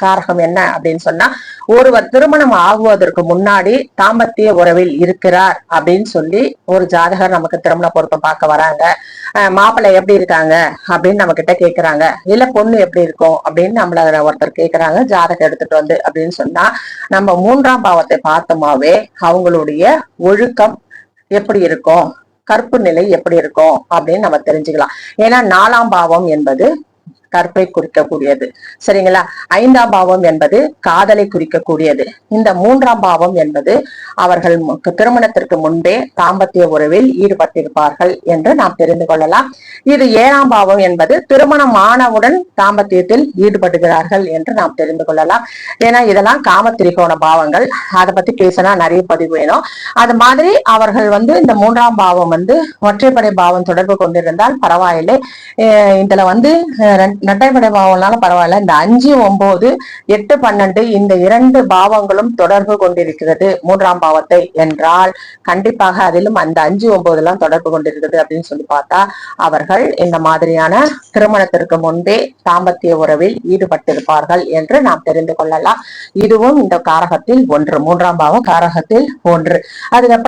காரகம் என்ன அப்படின்னு சொன்னா, ஒருவர் திருமணம் ஆகுவதற்கு முன்னாடி தாம்பத்திய உறவில் இருக்கிறார் அப்படின்னு சொல்லி ஒரு ஜாதகர் நமக்கு திருமண பொருத்தம் பார்க்க வராங்க. மாப்பிள்ளை எப்படி இருக்காங்க அப்படின்னு நம்ம கிட்ட கேக்குறாங்க, இல்ல பொண்ணு எப்படி இருக்கும் அப்படின்னு நம்மள ஒருத்தர் கேக்குறாங்க ஜாதகம் எடுத்துட்டு வந்து அப்படின்னு சொன்னா, நம்ம 3ஆம் பாவத்தை பார்த்தோமாவே அவங்களுடைய ஒழுக்கம் எப்படி இருக்கும், கற்பு நிலை எப்படி இருக்கும் அப்படின்னு நம்ம தெரிஞ்சுக்கலாம். ஏன்னா 4ஆம் பாவம் என்பது கற்பை குறிக்கக்கூடியது, சரிங்களா? 5ஆம் பாவம் என்பது காதலை குறிக்கக்கூடியது. இந்த 3ஆம் பாவம் என்பது அவர்கள் திருமணத்திற்கு முன்பே தாம்பத்திய உறவில் ஈடுபட்டிருப்பார்கள் என்று நாம் தெரிந்து கொள்ளலாம். இது 7ஆம் பாவம் என்பது திருமணம் ஆனவுடன் தாம்பத்தியத்தில் ஈடுபடுகிறார்கள் என்று நாம் தெரிந்து கொள்ளலாம். ஏன்னா இதெல்லாம் காம திரிகோண பாவங்கள், அதை பத்தி பேசினா நிறைய பதிவு வேணும். அது மாதிரி அவர்கள் இந்த 3ஆம் பாவம் ஒற்றைப்படை பாவம் தொடர்பு கொண்டிருந்தால் பரவாயில்லை. இதுல இரட்டைப்படை பாவம்னாலும் பரவாயில்ல. இந்த 5, 9, 8, 12 இந்த 2 பாவங்களும் தொடர்பு கொண்டிருக்கிறது 3ஆம் பாவத்தை என்றால் கண்டிப்பாக அதிலும் அந்த 5, 9 எல்லாம் தொடர்பு கொண்டிருக்கிறது அப்படின்னு சொல்லி பார்த்தா அவர்கள் இந்த மாதிரியான திருமணத்திற்கு முன்பே தாம்பத்திய உறவில் ஈடுபட்டிருப்பார்கள் என்று நாம் தெரிந்து கொள்ளலாம். இதுவும் இந்த காரகத்தில் ஒன்று, 3ஆம் பாவம் காரகத்தில் ஒன்று. அதுக்கப்புறம்